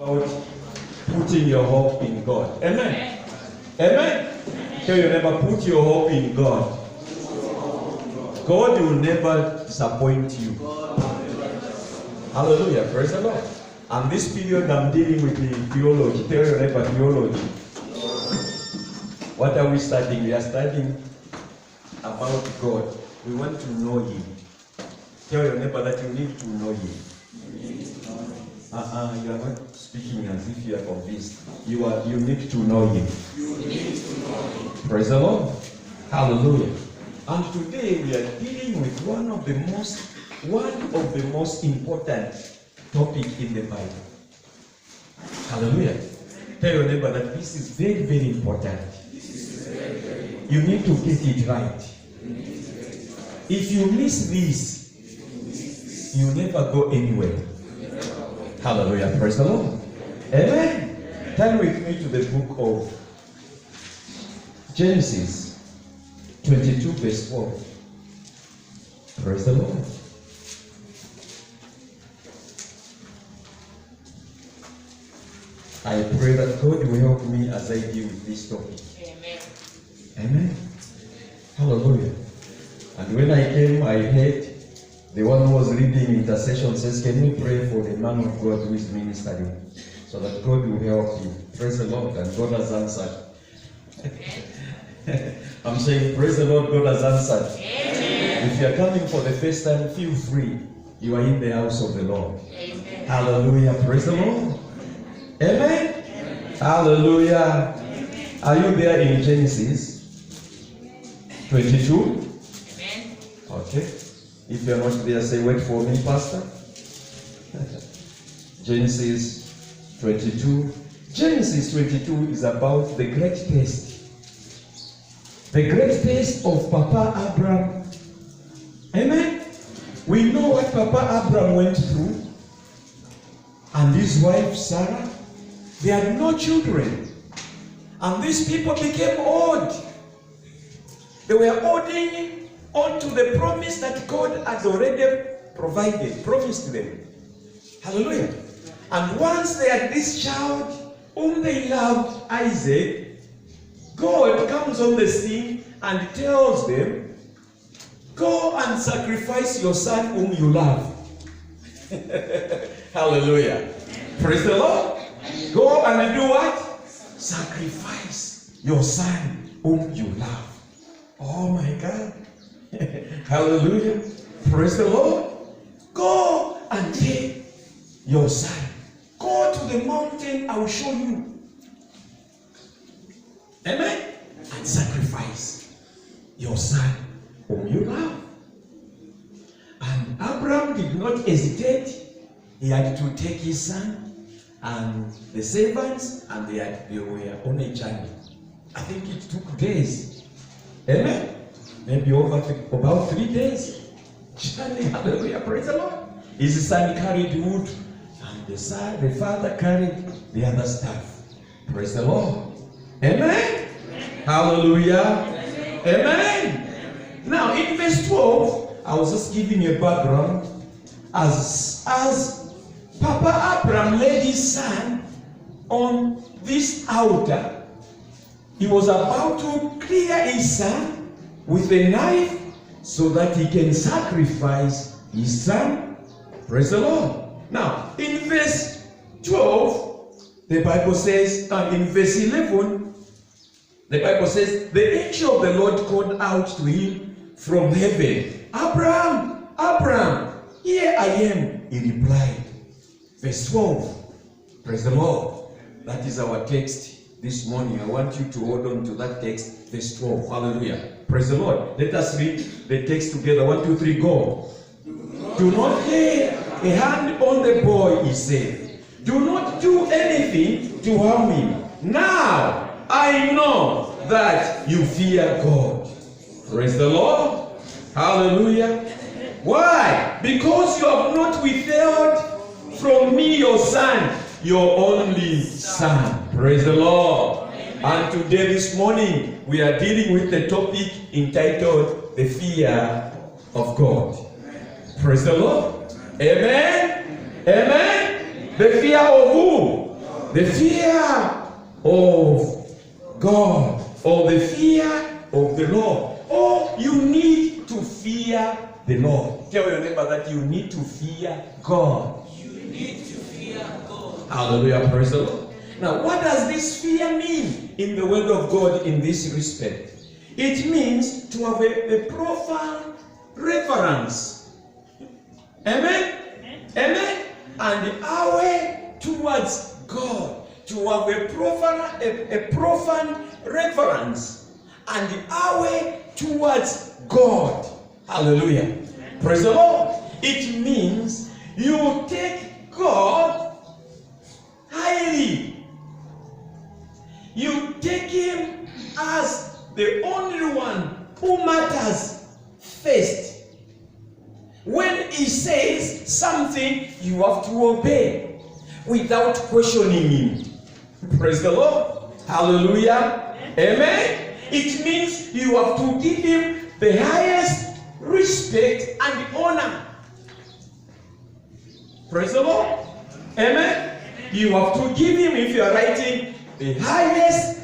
About putting your hope in God. Amen. Amen. Tell your neighbor, put your hope in God. God will never disappoint you. Hallelujah. Praise the Lord. And this period I'm dealing with the theology. Tell your neighbor, theology. What are we studying? We are studying about God. We want to know Him. Tell your neighbor that you need to know Him. You are not speaking as if you are convinced. You need to know Him. Praise the Lord. Hallelujah. And today we are dealing with one of the most important topic in the Bible. Hallelujah. Tell your neighbor that this is very, very important. You need to get it right. If you miss this, you never go anywhere. Hallelujah. Praise the Lord. Amen. Turn with me to the book of Genesis 22 verse 4. Praise the Lord. I pray that God will help me as I deal with this topic. Amen. Amen. Hallelujah. And when I came, I heard the one who was leading intercession says, can we pray for the man of God who is ministering so that God will help you? Praise the Lord. And God has answered. I'm saying, praise the Lord, God has answered. Amen. If you are coming for the first time, feel free. You are in the house of the Lord. Amen. Hallelujah. Praise the Lord. Amen. Amen. Hallelujah. Amen. Are you there in Genesis 22? Amen. Okay. If you are not there, say, wait for me, Pastor. Genesis 22. Genesis 22 is about the great test. The great test of Papa Abraham. Amen. We know what Papa Abraham went through. And his wife Sarah, they had no children. And these people became old. They were holding on to the promise that God had already promised them. Hallelujah. And once they had this child whom they loved, Isaac, God comes on the scene and tells them, go and sacrifice your son whom you love. Hallelujah. Praise the Lord. Go and do what? Sacrifice your son whom you love. Oh my God. Hallelujah. Praise the Lord. Go and take your son. Go to the mountain, I will show you. Amen. And sacrifice your son whom you love. And Abraham did not hesitate. He had to take his son and the servants, and they were on a journey. I think it took days. Amen. Maybe about 3 days. Journey. Hallelujah. Praise the Lord. His son carried wood, and the father carried the other stuff. Praise the Lord. Amen. Hallelujah. Amen. Now in verse 12, I was just giving you a background. As Papa Abraham laid his son on this altar, he was about to clear his son with a knife so that he can sacrifice his son. Praise the Lord. Now, in verse 12, the Bible says, and in verse 11, the Bible says, the angel of the Lord called out to him from heaven, Abraham, Abraham, here I am, he replied. Verse 12, praise the Lord. That is our text this morning. I want you to hold on to that text, verse 12. Hallelujah. Praise the Lord. Let us read the text together. 1, 2, 3, go. Do not lay a hand on the boy, he said. Do not do anything to harm him. Now I know that you fear God. Praise the Lord. Hallelujah. Why? Because you have not withheld from me your son, your only son. Praise the Lord. And today, this morning, we are dealing with the topic entitled The Fear of God. Praise the Lord. Amen. Amen. The fear of who? The fear of God, or the fear of the Lord. Oh, you need to fear the Lord. Tell your neighbor that you need to fear God. You need to fear God. Hallelujah, praise the Lord. Now, what does this fear mean in the word of God in this respect? It means to have a profound reverence. Amen? Amen? And our way towards God. To have a profound reverence. And our way towards God. Hallelujah. Praise the Lord. It means you take God highly. You take him as the only one who matters first. When he says something, you have to obey without questioning him. Praise the Lord. Hallelujah. Amen. It means you have to give him the highest respect and honor. Praise the Lord. Amen. You have to give him, if you are writing, the highest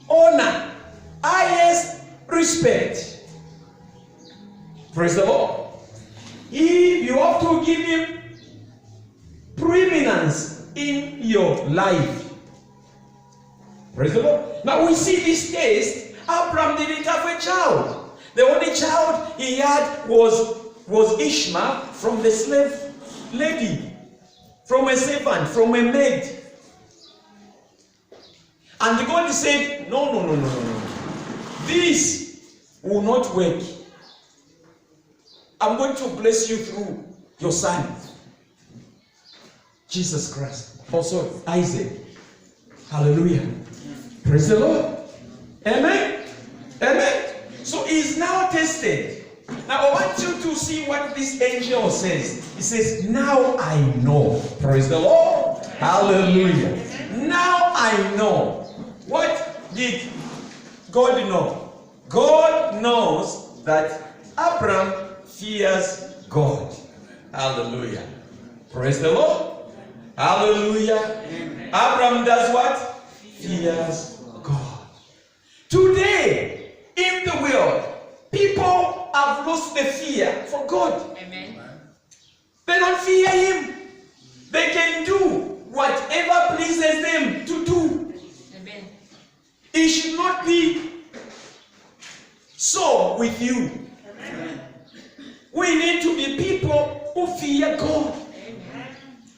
honor, highest respect. Praise the Lord. If you have to give him preeminence in your life. Praise the Lord. Now we see this case. Abraham didn't have a child. The only child he had was Ishmael from the slave lady, from a servant, from a maid. And God said, no. This will not work. I'm going to bless you through your son, Jesus Christ. Also, Isaac. Hallelujah. Praise the Lord. Amen. Amen. So he's now tested. Now I want you to see what this angel says. He says, now I know. Praise the Lord. Hallelujah. Now I know. What did God know? God knows that Abraham fears God. Hallelujah. Praise the Lord. Hallelujah. Abraham does what? Fears God. Today, in the world, people have lost the fear for God. Amen. They don't fear him. They can do whatever pleases them to do. Amen. It should not be so with you. Amen. We need to be people who fear God. Amen.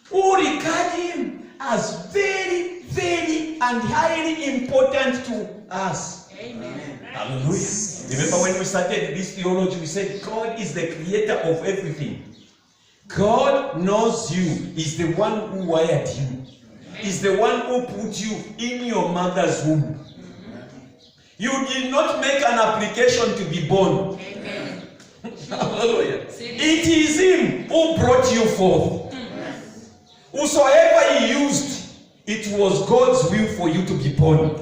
Who regard him as very, very and highly important to us. Amen. Hallelujah. Remember when we started this theology, we said God is the creator of everything. God knows you. He's the one who wired you. He's the one who put you in your mother's womb. You did not make an application to be born. Amen. Hallelujah. It is him who brought you forth. Whosoever he used, it was God's will for you to be born.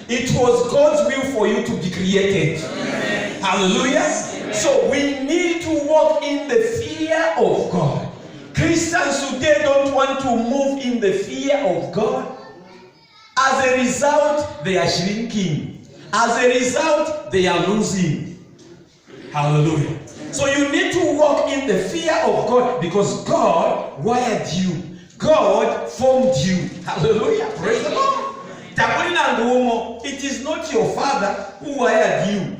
It was God's will for you to be created. Hallelujah. So we need to walk in the fear of God. Christians today don't want to move in the fear of God. As a result, they are shrinking. As a result, they are losing. Hallelujah. So you need to walk in the fear of God because God wired you. God formed you. Hallelujah. Praise the Lord. It is not your father who wired you.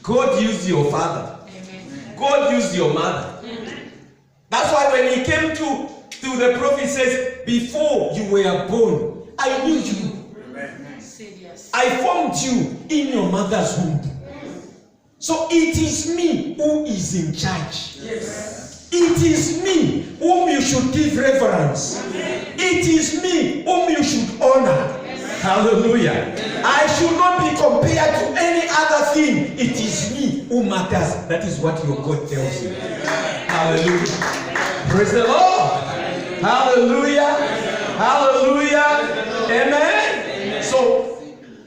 God used your father. Amen. God used your mother. Amen. That's why when he came to the prophet, he says, before you were born, I knew you. Yes. I formed you in your mother's womb. So it is me who is in charge. Yes. It is me whom you should give reverence. It is me whom you should honor. Hallelujah. I should not be compared to any other thing. It is me who matters. That is what your God tells you. Hallelujah. Praise the Lord. Hallelujah. Hallelujah. Amen. So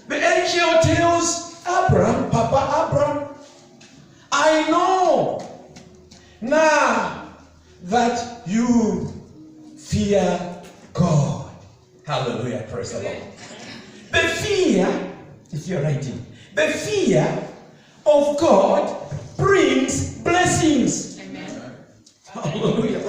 the angel tells Abraham, Papa Abraham, I know now that you fear God. Hallelujah, praise the Lord. The fear, if you're writing, the fear of God brings blessings. Amen. Hallelujah.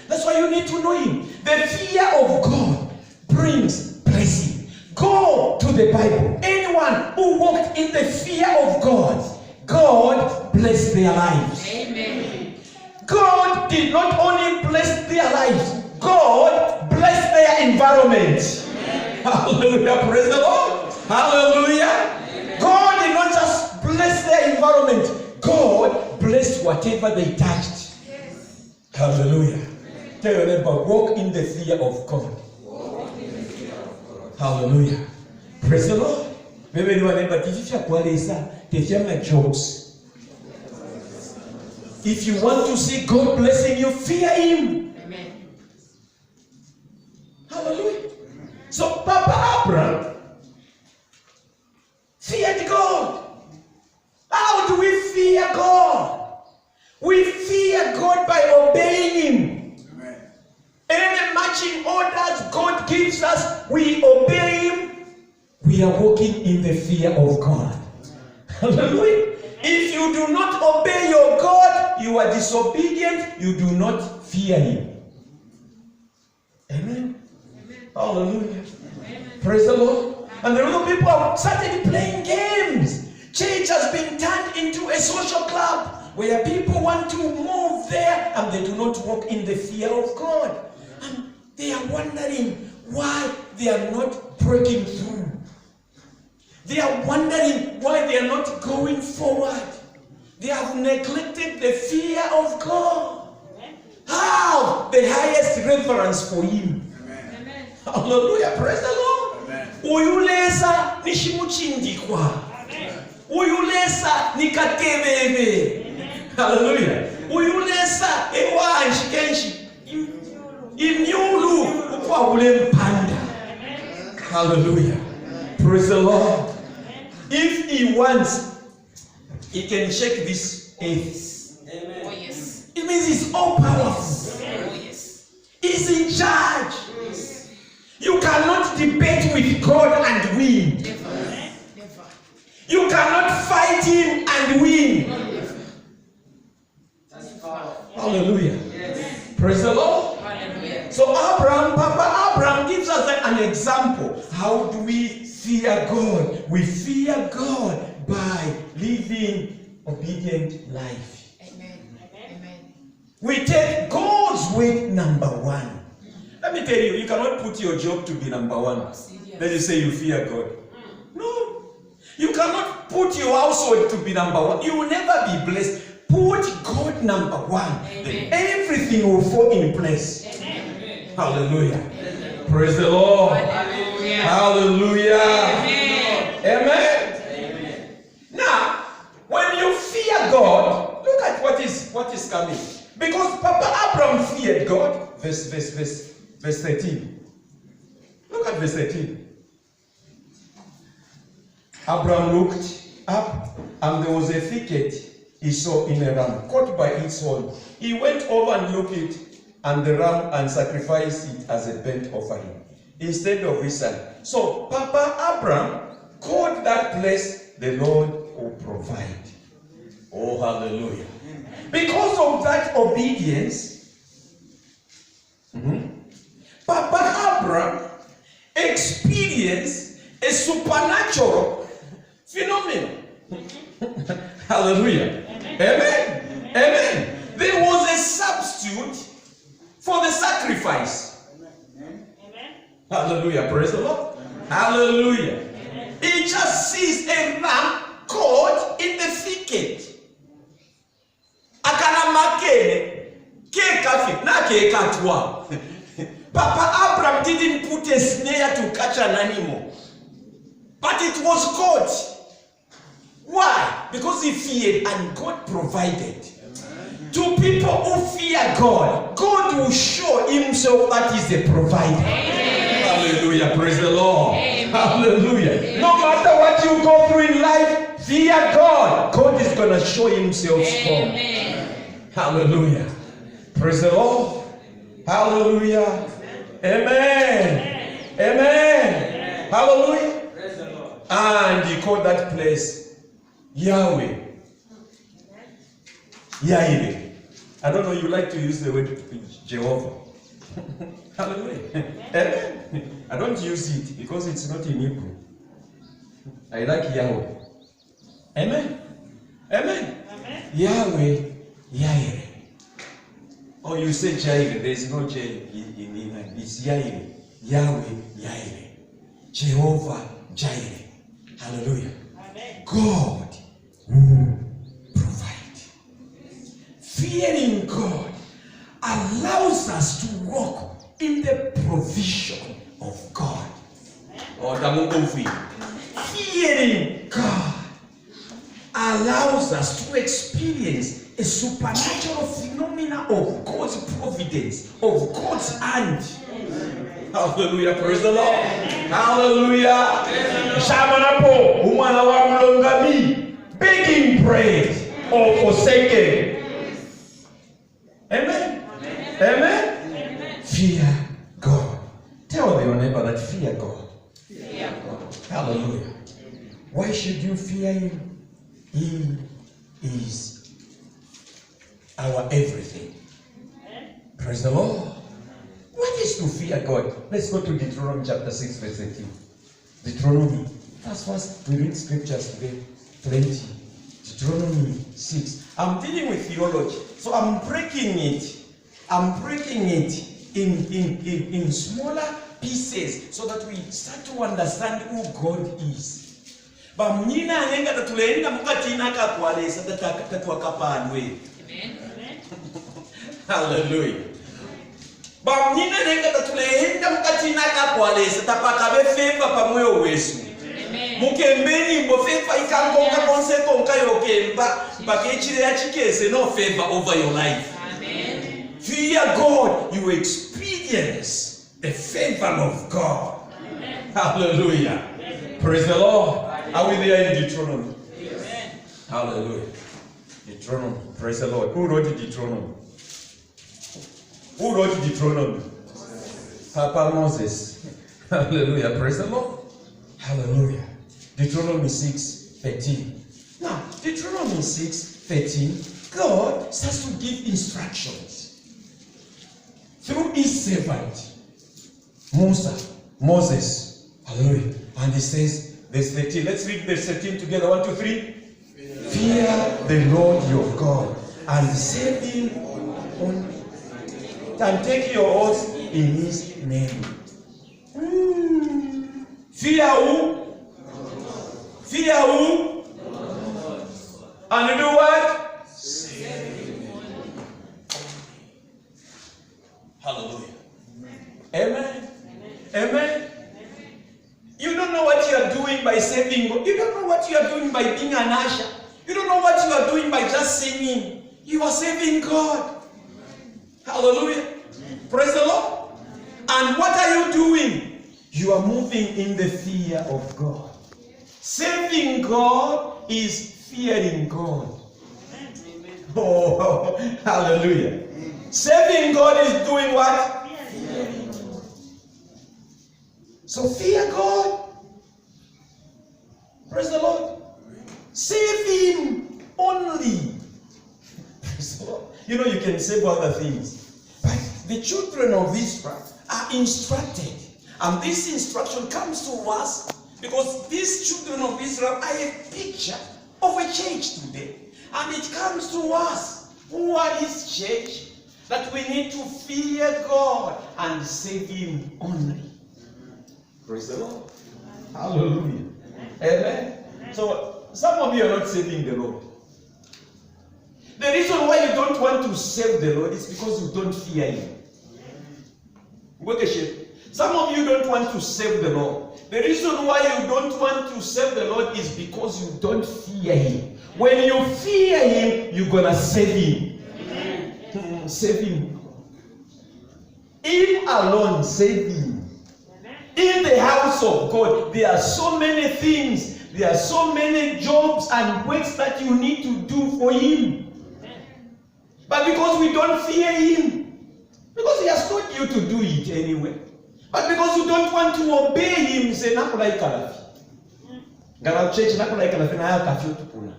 That's why you need to know Him. The fear of God brings blessing. Go to the Bible. Anyone who walked in the fear of God, God blessed their lives. Amen. God did not only bless their lives, God blessed their environment. Hallelujah. Praise the Lord. Hallelujah. God did not just bless their environment, God blessed whatever they touched. Hallelujah. Tell your neighbor, walk in the fear of God. Hallelujah. Praise the Lord. Maybe you remember, jokes. If you want to see God blessing you, fear Him. Amen. Hallelujah. So Papa Abraham feared God. How do we fear God? We fear God by obeying Him. Any marching orders God gives us, we obey Him. We are walking in the fear of God. Hallelujah. If you do not obey your God, you are disobedient. You do not fear Him. Amen. Hallelujah. Amen. Praise the Lord. And the little people have started playing games. Church has been turned into a social club where people want to move there and they do not walk in the fear of God. And they are wondering why they are not breaking through. They are wondering why they are not going forward. They have neglected the fear of God. Have the highest reverence for Him. Amen. Hallelujah. Praise the Lord. Uyulesa nishimuchindikwa. Uyulesa nikatebebe. Hallelujah. Uyulesa ewanshi kenshi. Imyulu ukwabule mpanda. Hallelujah. Praise the Lord. If He wants, He can shake this earth. Oh yes. It means He's all powerful. Oh yes. He's in charge. You cannot debate with God and win. Never. Never. You cannot fight Him and win. Hallelujah. Praise the Lord. Hallelujah. So Papa Abraham gives us an example. How do we fear God? We fear God by living obedient life. Amen. Amen. We take God's word number one. Let me tell you, you cannot put your job to be number one. Then you say you fear God. No. You cannot put your household to be number one. You will never be blessed. Put God number one. Then everything will fall in place. Amen. Hallelujah. Amen. Praise the Lord. Hallelujah. Hallelujah. Amen. Amen. Amen. Now, when you fear God, look at what is coming. Because Papa Abraham feared God. Verse 13. Look at verse 13. Abraham looked up, and there was a thicket he saw in a ram, caught by its horn. He went over and looked at it, and the ram, and sacrificed it as a burnt offering instead of his son. So Papa Abraham called that place, the Lord will provide. Oh, hallelujah. Because of that obedience, Papa Abraham experienced a supernatural phenomenon. Hallelujah. Amen. Amen. There was a substitute for the sacrifice. Hallelujah. Praise the Lord. Hallelujah. He just sees a ram caught in the thicket. Akana makene ke kafi na ke katwa. Papa Abraham didn't put a snare to catch an animal, but it was caught. Why? Because he feared and God provided. To people who fear God, God will show Himself that He's the provider. Amen. Hallelujah. Praise the Lord. Amen. Hallelujah. Amen. No matter what you go through in life, fear God. God is going to show Himself strong. Amen. Hallelujah. Praise the Lord. Hallelujah. Amen. Amen. Hallelujah. Praise the Lord. And he called that place Yahweh. Yahweh. I don't know, you like to use the word Jehovah. Hallelujah. Amen. I don't use it because it's not in Hebrew. I like Yahweh. Amen. Amen. Amen. Yahweh, Yahweh. Oh, you say Jireh. There is no J in England. It's Yahweh. Yahweh, Yahweh. Jehovah, Jireh. Hallelujah. Amen. God will provide. Fearing God allows us to walk in the provision of God. Fearing God allows us to experience a supernatural phenomena of God's providence, of God's hand. Hallelujah, praise the Lord. Hallelujah. Shamanapo, umwana wa mlongami, begging bread or forsaken. Amen. Amen. Fear God. Tell your neighbor that fear God. Fear God. Hallelujah. Why should you fear Him? He is our everything. Praise the Lord. What is to fear God? Let's go to Deuteronomy chapter 6, verse 18. Deuteronomy. First, we read scriptures today. Plenty. Deuteronomy 6. I'm dealing with theology, so I'm breaking it. I'm breaking it in smaller pieces so that we start to understand who God is. Bamunina anenga tatulenga mukatina kakwalesa tatwakapanwe. Amen. Hallelujah. Bamunina anenga tatulenga mukatina kakwalesa tapakabe favor pamoyo wesu. Amen. Mukembeni mbo favor ikangonga konseko nkayokemba bakechire ya chikese no favor over your life. Amen. Fear God, you experience the favor of God. Amen. Hallelujah. Praise the Lord. Are we there in Deuteronomy? Amen. Hallelujah. Deuteronomy. Praise the Lord. Who wrote Deuteronomy? Who wrote Deuteronomy? Papa Moses. Hallelujah. Praise the Lord. Hallelujah. Deuteronomy 6:13. Now, Deuteronomy 6:13, God starts to give instructions through his servant, Moses. Hallelujah. And he says, verse 13. Let's read verse 13 together. 1, 2, 3. Fear the Lord your God and serve him only. And take your oath in his name. Fear who? Fear who? And do what? Hallelujah. Amen. Amen. You don't know what you are doing by saving God. You don't know what you are doing by being an usher. You don't know what you are doing by just singing. You are saving God. Hallelujah. Praise the Lord. And what are you doing? You are moving in the fear of God. Saving God is fearing God. Oh, hallelujah. Saving God is doing what? Fearing God. So fear God. Praise the Lord. Save him only. Praise the Lord. You know, you can save other things. But the children of Israel are instructed. And this instruction comes to us because these children of Israel are a picture of a church today. And it comes to us, who are his church, that we need to fear God and save him only. Praise the Lord. Hallelujah. Amen. So, some of you are not saving the Lord. The reason why you don't want to save the Lord is because you don't fear him. Some of you don't want to save the Lord. The reason why you don't want to save the Lord is because you don't fear him. When you fear him, you're going to save him. Save him. Him alone, save him. In the house of God, there are so many things. There are so many jobs and works that you need to do for him. But because we don't fear him, because he has told you to do it anyway. But because you don't want to obey him, you say, Nakulai Kalafi. Garau church, Nakulai Kalafi, na kafio tupuna.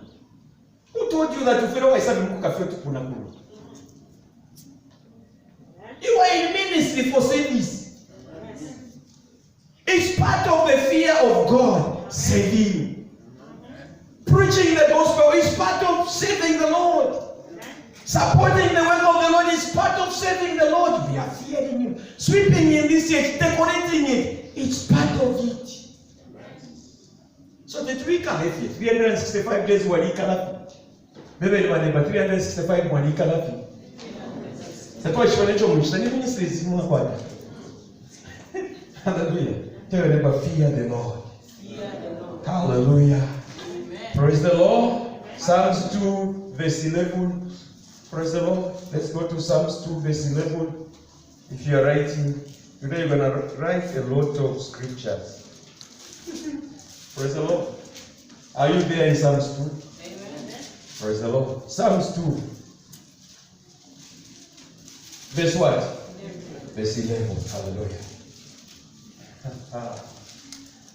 Who told you that you feel like something kafio tupuna? You are in ministry for service. It's part of the fear of God, saving. Preaching the gospel is part of serving the Lord. Supporting the work of the Lord is part of serving the Lord. We are fearing him. Sweeping in this church, decorating it, it's part of it. So that we can have it. 365 days were equal. Maybe 365 were equal. The question is, the ministry is more important. Hallelujah. Tell your neighbor, fear the Lord. Hallelujah. Amen. Praise the Lord. Psalms 2, verse 11. Praise the Lord. Let's go to Psalms 2, verse 11. If you are writing, today you're going to write a lot of scriptures. Praise the Lord. Are you there in Psalms 2? Amen. Praise the Lord. Psalms 2. Verse what? 11. Verse 11. Hallelujah.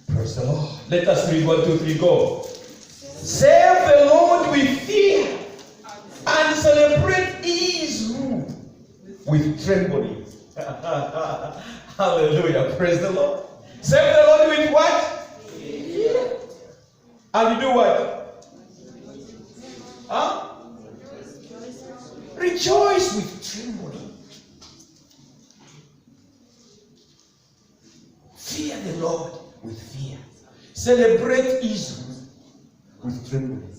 Praise the Lord. Let us read 1, 2, 3, go. Serve the Lord with fear and celebrate his rule with trembling. Hallelujah. Praise the Lord. Serve the Lord with what? Fear. And you do what? Huh? Rejoice with trembling. Fear the Lord with fear. Celebrate his rule with trembling.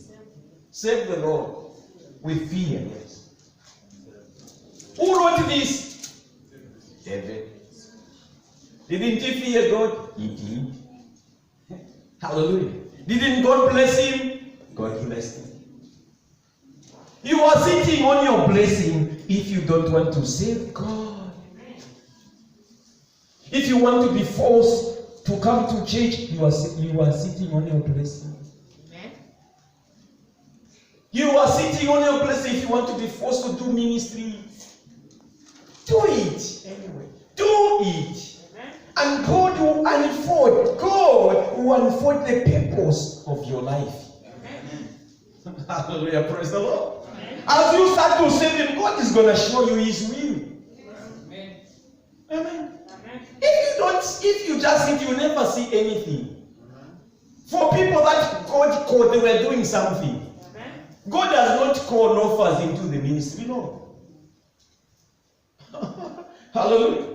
Serve the Lord with fear. Yes. Who wrote this? David. Didn't he fear God? He did. Hallelujah. Didn't God bless him? God blessed him. You are sitting on your blessing if you don't want to serve God. If you want to be forced to come to church, you are sitting on your blessing. Amen. You are sitting on your blessing if you want to be forced to do ministry. Do it anyway. Do it. Amen. And God will unfold. God will unfold the purpose of your life. Amen. Hallelujah. Praise the Lord. Amen. As you start to serve him, God is going to show you his will. Amen. Amen. If you just think, you never see anything. For people that God called, they were doing something. God does not call loafers into the ministry, no. Hallelujah.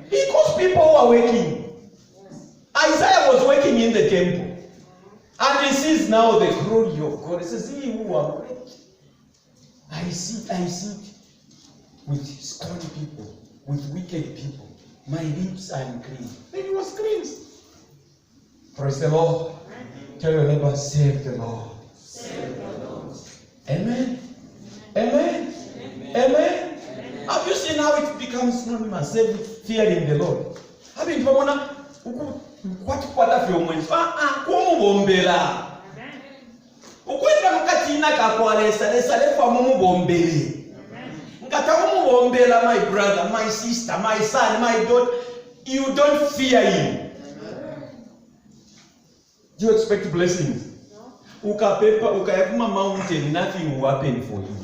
He calls people who are working. Isaiah was working in the temple. And he sees now the glory of God. He says, he who are working. I sit with scorned people, with wicked people. My lips are unclean. Then he was cleansed. Praise the Lord. Tell your neighbor, save the Lord. Save the Lord. Amen. Amen. Amen. Amen. Amen. Have you seen how it becomes synonymous? Fearing the Lord. Have you ever what for your mind? Bombela. Ukwenda mkatina kakwalesa lesale kwa mumu bombele. My brother, my sister, my son, my daughter, you don't fear him. Do you expect blessings? No. Ukayapuma mountain, nothing will happen for you.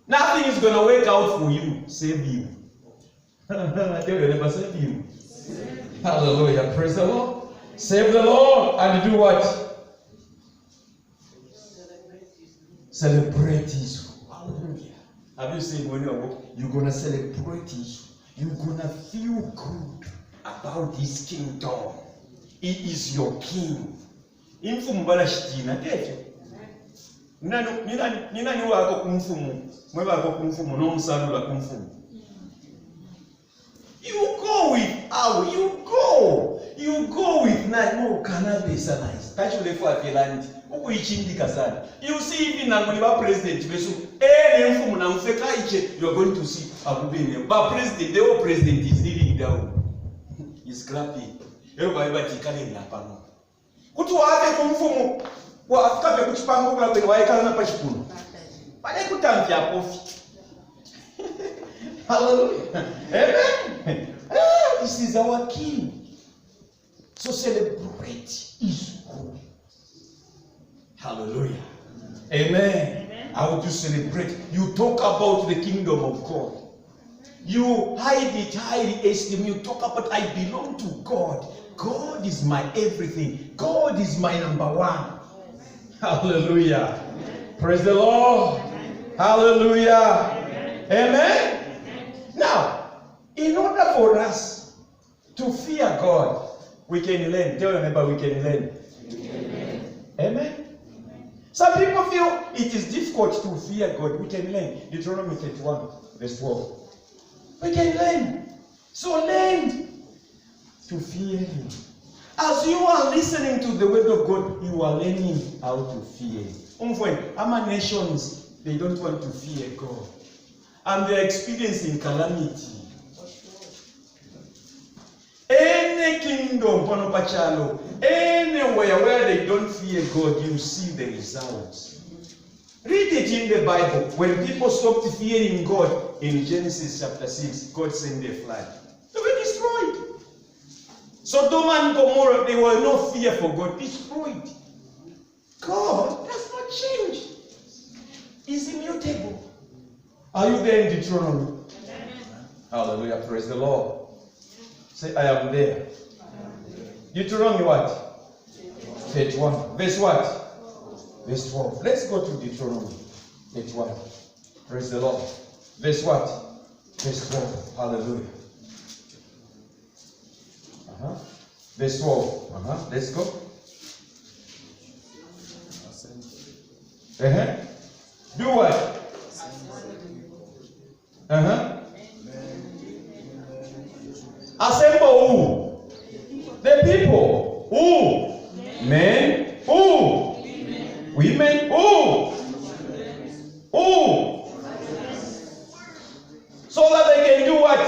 Nothing is going to work out for you. Save you. Tell your neighbor, save you. Hallelujah. Praise the Lord. Save the Lord and do what? Celebrate his. Hallelujah. Have you seen when you're going to celebrate his? You're going to feel good about his kingdom. He is your king. Imfumbala shitina techo. Nina ni wako kumfumu. Mwe wako kumfumu no msalula kumfumu. You go with our, you go with no cannabis nice. Tacho lefu afelandi. Uku ichindika sana. You see even na president besu mfumu na mfeka iche, you are going to see akubene. But president, the old president is kneeling down. He's clapping. Everybody batikale ni hapano. Kutu waate kumfumu wa afika vya kuchipango kula kwenye waekana na pachikunu. Pale kutamfia kofi. Hallelujah. Amen. is our King. So celebrate His rule. Hallelujah. Amen. How do you celebrate? You talk about the kingdom of God. You hide it, highly esteem. You talk about, I belong to God. God is my everything. God is my number one. Hallelujah. Praise the Lord. Hallelujah. Amen. Now, in order for us to fear God, we can learn. Tell your neighbor, we can learn. Amen. Some people feel it is difficult to fear God. We can learn. Deuteronomy 31, verse 12. We can learn. So learn to fear Him. As you are listening to the word of God, you are learning how to fear Him. Our nations, they don't want to fear God. And they are experiencing calamity. Any kingdom, anywhere where they don't fear God, you see the results. Read it in the Bible. When people stopped fearing God, in Genesis chapter 6, God sent a flood. They were destroyed. Sodom and Gomorrah, they were no fear for God, destroyed. God does not change. He's immutable. Are you there in Deuteronomy? Hallelujah, praise the Lord. Say, I am there. Deuteronomy what? 31. Verse what? Verse 12. Let's go to Deuteronomy 31. Praise the Lord. Verse what? Verse 12. Hallelujah. Verse 12. Let's go. Do what? Assemble who? The people. Who? Men. Who? Women. Who? Who? So that they can do what?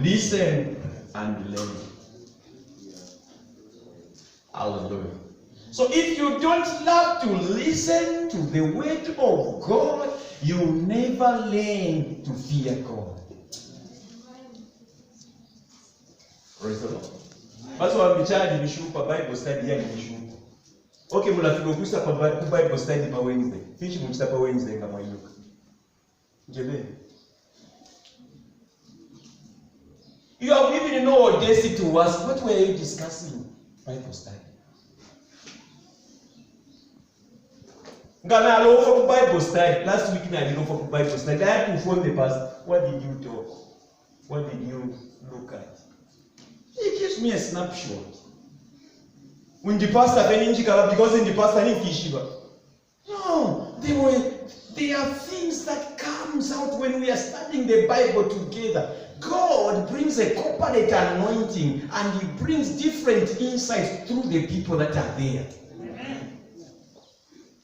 Listen and learn. Hallelujah. So if you don't love to listen to the word of God, you never learn to fear God. Praise the Lord. That's why I'm charging you for Bible study here in Yeshu. Okay, mulafika kusa kwa Bible study pa Wednesday. Fish mchita pa Wednesday kama hiyo. Njebe. You have even no audacity to ask, what were you discussing? Bible study. Ngana alo for Bible study. Last week I did not for Bible study. I had to phone the pastor. What did you talk? What did you look at? He gives me a snapshot. When the pastor because in the pastor didn't kishiba. No, there are things that comes out when we are studying the Bible together. God brings a corporate anointing and He brings different insights through the people that are there. Amen.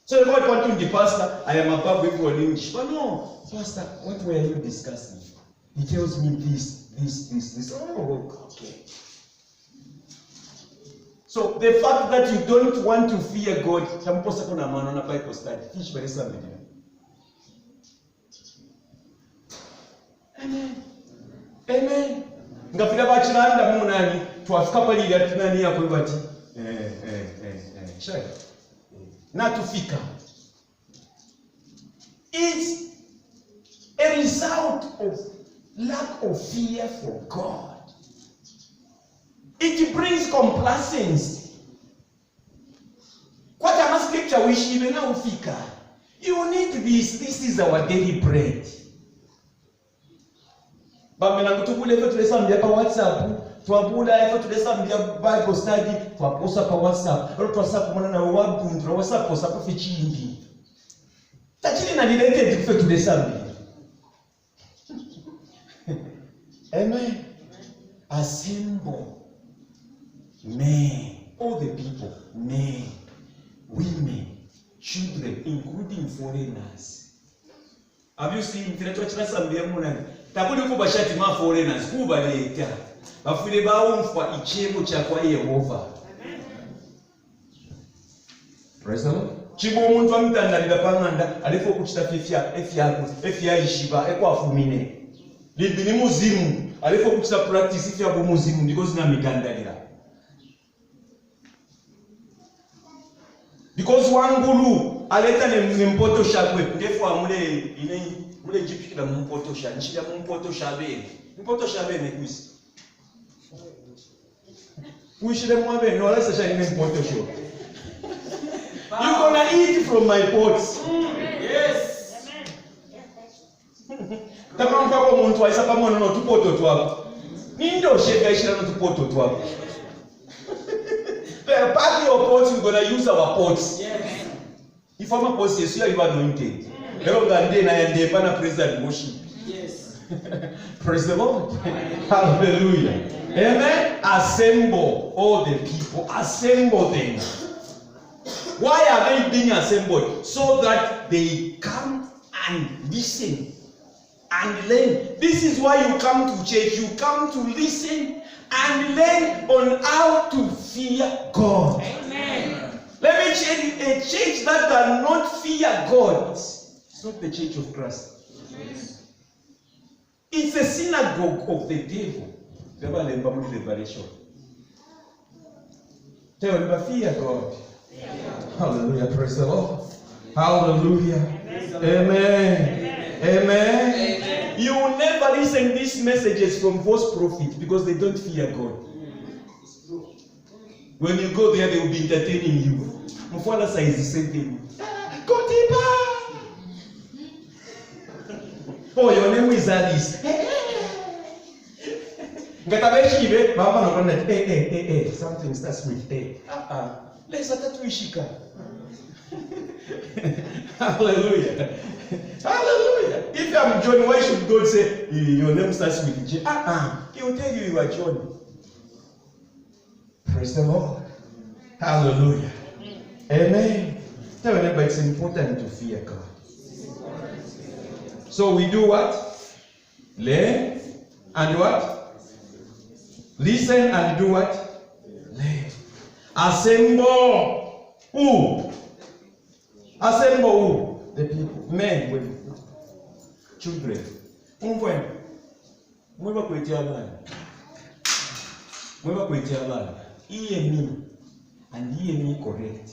So God wanting the pastor, I am above everyone in English. But no, pastor, what were you discussing? He tells me this. Oh, okay. So the fact that you don't want to fear God, Bible study. Teach by somebody. Amen. Amen. Ngafika bachilanda munani twafika pali ya tunani ya kwebati. Shaka. Na tufika. It's a result of lack of fear for God. It brings complacence. What a scripture wish even now fika. You need this. This is our daily bread. Bamena kutubule efe tulesambia pa WhatsApp, twabula efe tulesambia Bible study, twaposa pa WhatsApp. Ero twasa kumana na wabundro WhatsApp posa pa fichindi. Tachini na related kufe tulesambia. Amen. Assemble men, all the people, men, women, children, including foreigners. Have you seen Tabuli kubashati ma foreigners kuba leta. Bafile baumfa ichemo cha kwa Yehova. Praise the Lord. Chibo umuntu amtandalira panganda alifo kuchita efya ishiba ekwafumine. Libini muzimu alifo kuchita practice ifya bumuzimu ndiko zinamigandalira. Because wangulu aleta nempoto shakwe ndefu amule ine mule jipikira mumpoto sha nchira mumpoto shabene. Mumpoto shabene kwisi. Uishire mwabe no lesa sha ine mumpoto sho. You gonna eat from my pots. Yes. Kama mfako muntu aisa pamoja no tupoto twako. Nindo shega ishira no tupoto twako. Pack your pots, we're gonna use our pots. Yes. If I'm a post, yes, you are anointed. Yes. Praise and worship. Yes. Praise the Lord. Hallelujah. Amen. Assemble all the people. Assemble them. Why are they being assembled? So that they come and listen and learn. This is why you come to church. You come to listen and learn on how to fear God. Amen. Let me tell you, a church that does not fear God, it's not the church of Christ. It's a synagogue of the devil. Revelation. Tell them about fear God. Hallelujah. Praise the Lord. Hallelujah. Amen. Amen. You will never listen these messages from false prophets because they don't fear God. When you go there, they will be entertaining you. Mufwala says the same thing. Go deeper. Oh, your name is Alice. Ngatabeshi Baba no run something starts with A. Let's tatuishika. Hallelujah. Hallelujah. If I'm John, why should God say your name starts with J? He will tell you you are John. Praise the Lord. Hallelujah. Amen. Tell me, but it's important to fear God. So we do what? Learn and what? Listen and do what? Learn. Assemble. Who? Assemble who? The people. Men, women, children. Umfweni. Mweba kwetia bana. Mweba kwetia bana. Hear me and hear me correct.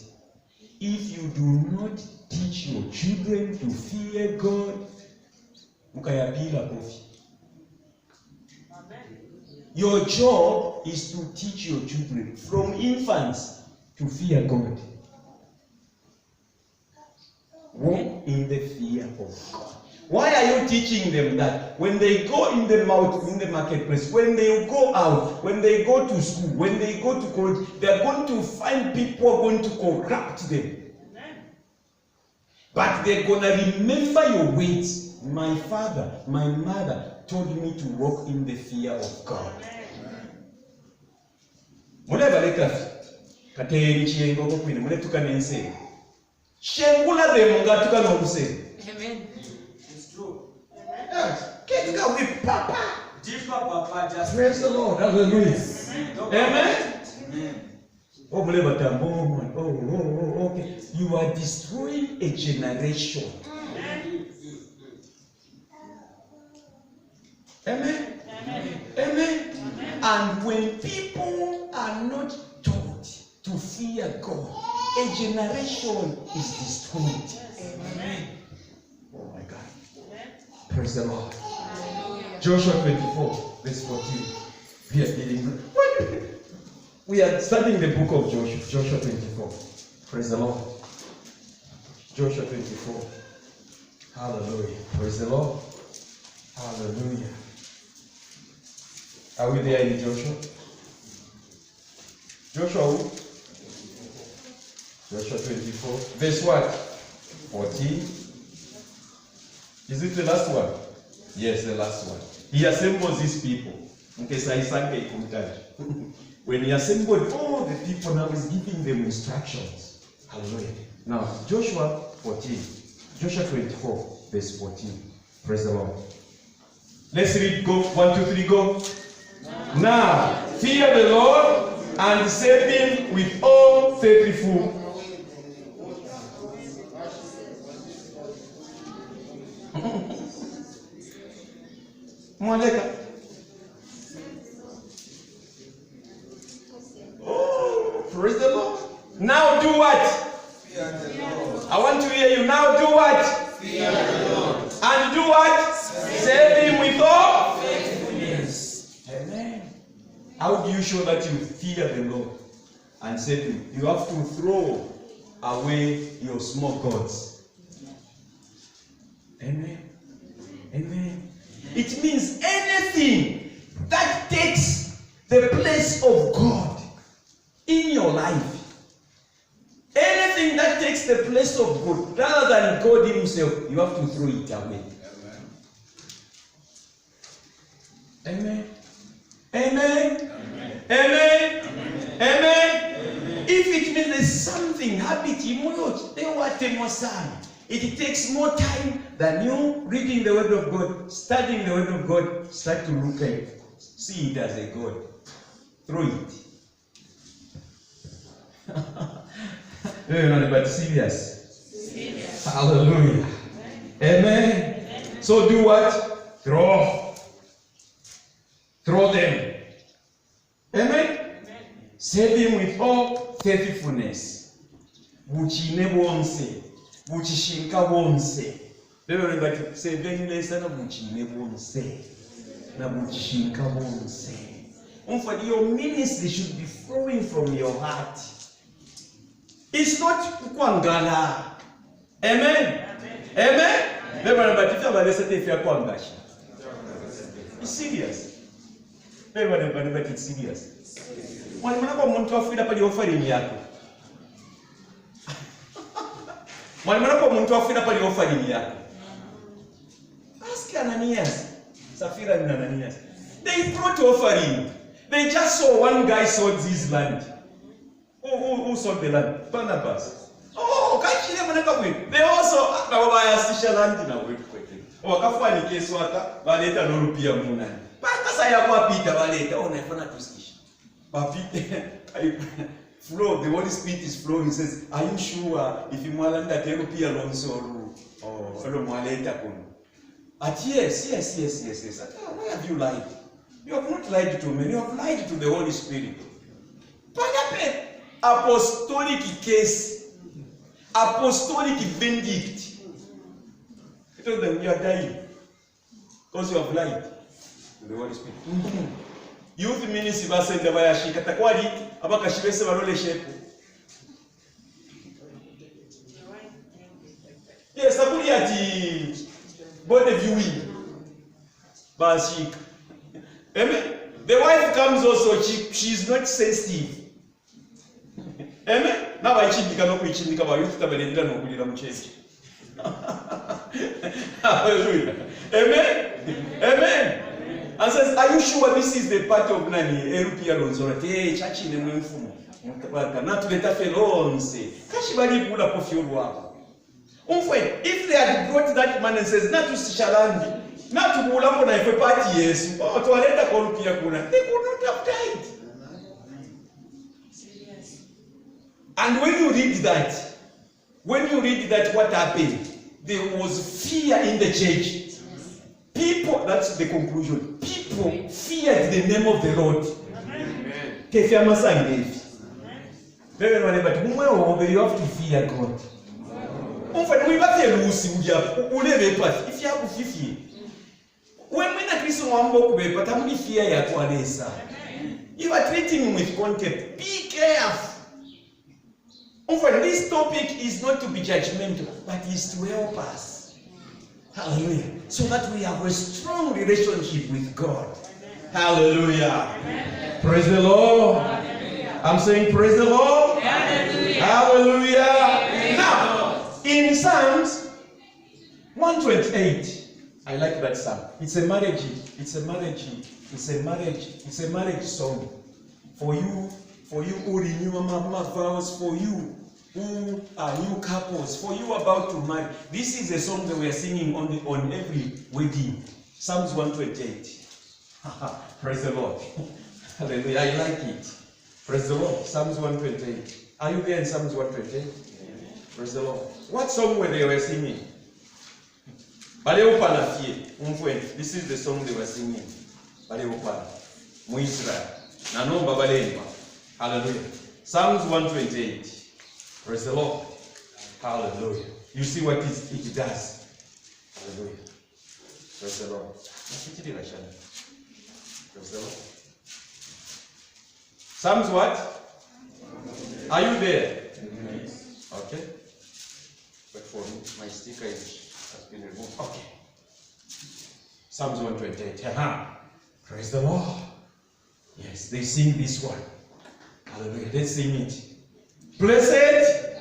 If you do not teach your children to fear God, mukayapila kofi. Your job is to teach your children from infants to fear God. Walk in the fear of God. Why are you teaching them that? When they go in the marketplace, when they go out, when they go to school, when they go to college, they are going to find people going to corrupt them. But they're going to remember your words. My father, my mother told me to walk in the fear of God. Amen. It's true. Get go with Papa. Deeper, Papa, just Praise the Lord. Hallelujah. Amen. Amen. Oh, okay. You are destroying a generation. Amen. Amen. And when people are not taught to fear God, a generation is destroyed. Amen. Oh my God. Praise the Lord. Joshua 24, verse 14. We are studying the book of Joshua. Joshua 24. Praise the Lord. Joshua 24. Hallelujah. Praise the Lord. Hallelujah. Are we there in Joshua? Joshua who? Joshua 24. Verse what? 14. Is it the last one? Yes, the last one. He assembles these people. When he assembled all the people, now he's giving them instructions. Hallelujah. Now, Joshua 14. Joshua 24, verse 14. Praise the Lord. Let's read. Go. 1, 2, 3, go. Now, fear the Lord and serve him with all faithful. Mwaleka. Praise the Lord. Now do what? Fear the Lord. I want to hear you. Now do what? Fear the Lord. And do what? Serve him with all Faithfulness. Amen. How do you show that you fear the Lord and serve him? You have to throw away your small gods. Amen. Amen. It means anything that takes the place of God in your life. Anything that takes the place of God rather than God himself, you have to throw it away. Amen. Amen. Amen. Amen. Amen. If it means there's something, habit, it takes more time than you reading the word of God, studying the word of God, start to look at it, see it as a God. Throw it. But serious. Hallelujah. Amen. So do what? Throw them. Amen. Serve him with all faithfulness. Buchine bonse. Buchishinka bonse. Everybody say very nice na buchine bonse. Na buchishinka bonse. For your ministry should be flowing from your heart. It's not kwangala. Amen. Amen. Everybody say if you are kwangashi. It's serious. Everybody, but it's serious. When you go to Africa, you offering yako. When you go to Africa, you offering yako. Ask Ananias, Sapphira and Ananias. They brought offering. They just saw one guy sold his land. Who sold the land? Barnabas. Oh, they also land in a way. Oh, Kafani Keswata, Valeta no Rupia Munan. Flow, the Holy Spirit is flowing. He says, are you sure if you want that you be alone yes. Why have you lied? You have not lied to me, you have lied to the Holy Spirit. Apostolic case, apostolic verdict. I told them you are dying because you have lied to the Holy Spirit. Youth ministry basende bayashika takwali abakashibese barole shepu. Yes, abuli ati body viewing bashika. Amen. The wife comes also, she's not sensitive. Amen. Now I chindika no kuichindika ba youth tabelendira no kulira muchechi. Hallelujah. Amen. Amen. And says, are you sure this is the part of Nani? Erupia Lonzora, church in the Mumfumo. Not to let a fellow say, Kashibari Buddha Pofiurwa. If they had brought that man and says, not to Shalandi, not to Bulapona if a party, yes, or to Aleta Kolupia Kuna, they could not have died. And when you read that, what happened? There was fear in the church. People, that's the conclusion. People feared the name of the Lord. Amen. But you have to fear God. If you have fear, you are treating him with contempt. Be careful. This topic is not to be judgmental, but is to help us. Hallelujah. So that we have a strong relationship with God. Hallelujah. Amen. Praise the Lord. Hallelujah. I'm saying praise the Lord. Hallelujah. Hallelujah. Now, in Psalms 128, I like that psalm. It's a marriage song. For you who renew mama vows, for you who are new couples, for you about to marry. This is a song that we are singing on every wedding. Psalms 128. Praise the Lord. Hallelujah. I like it. Praise the Lord. Psalms 128. Are you there in Psalms 128? Praise the Lord. What song were they singing? This is the song they were singing. Hallelujah. Psalms 128. Praise the Lord. Hallelujah. You see what it does. Hallelujah. Praise the Lord. Praise the Lord. Psalms what? Are you there? Okay. But for me, my sticker has been removed. Okay. Psalms 128. Praise the Lord. Yes, they sing this one. Hallelujah. Let's sing it. Blessed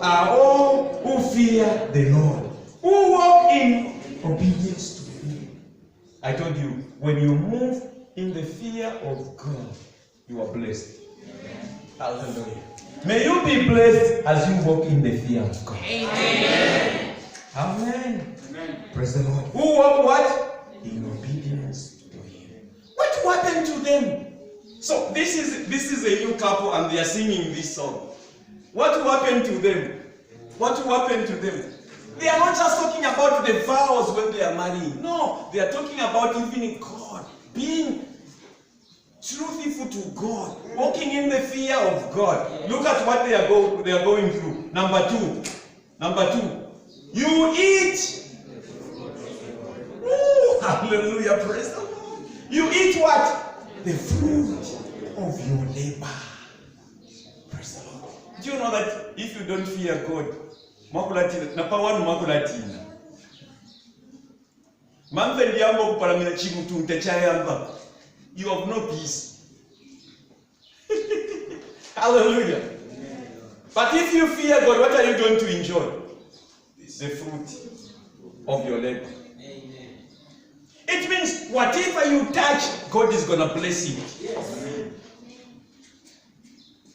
are all who fear the Lord, who walk in obedience to Him. I told you, when you move in the fear of God, you are blessed. Amen. Hallelujah. May you be blessed as you walk in the fear of God. Amen. Amen. Amen. Praise the Lord. Who walk what? In obedience to Him. What happened to them? So this is a new couple and they are singing this song. What happened to them? What happened to them? They are not just talking about the vows when they are marrying. No, they are talking about even in God, being truthful to God, walking in the fear of God. Look at what they are going through. Number two. You eat. Ooh, hallelujah, praise the Lord. You eat what? The fruit of your labor. Praise the Lord. Do you know that if you don't fear God, makulatina, napawanu makulatina. Mamfe ndiyambo kupalamina chimutu ntechayamba. You have no peace. Hallelujah. But if you fear God, what are you going to enjoy? The fruit of your labor. Amen. It means whatever you touch, God is going to bless it. Yes.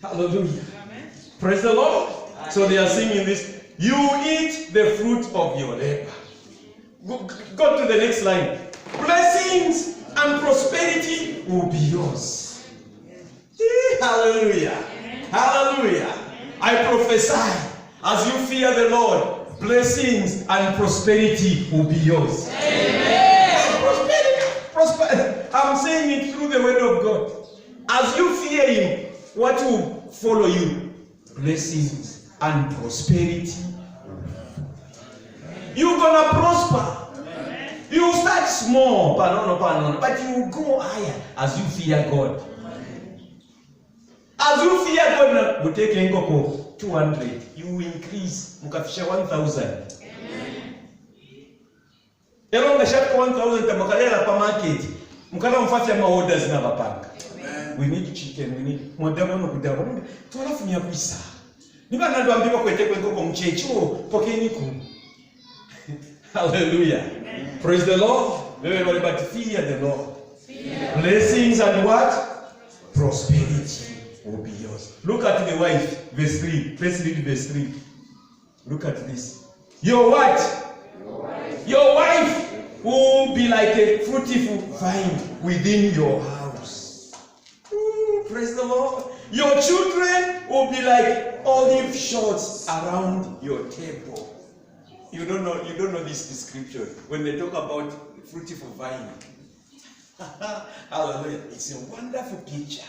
Hallelujah. Amen. Praise the Lord. Amen. So they are singing this. You eat the fruit of your labor. Go to the next line. Blessings and prosperity will be yours. Hallelujah. Hallelujah. I prophesy, as you fear the Lord, blessings and prosperity will be yours. Amen. Prosperity. I'm saying it through the word of God. As you fear Him, what will follow you? Blessings and prosperity. You're gonna prosper. You start small, but you will go higher as you fear God. As you fear God, you take a 200, you will increase, mukafisha 1,000. Ero ngashaka 1,000 tamakalera pa market, mukala mfafya ma orders na bapanga. We need chicken, we need modemo no kudabo. Twalafunya kwisa. Niba nando ambiwa kwete kweko mchecho, pokeni ku. Hallelujah. Amen. Praise the Lord. Everybody but fear the Lord. Fear. Blessings and what? Prosperity will be yours. Look at the wife, verse 3. Let's read verse 3. Look at this. Your what? Your wife will be like a fruitful vine within your house. Ooh, praise the Lord. Your children will be like olive shoots around your table. You don't know this description. When they talk about fruitful vine. Hallelujah. It's a wonderful picture.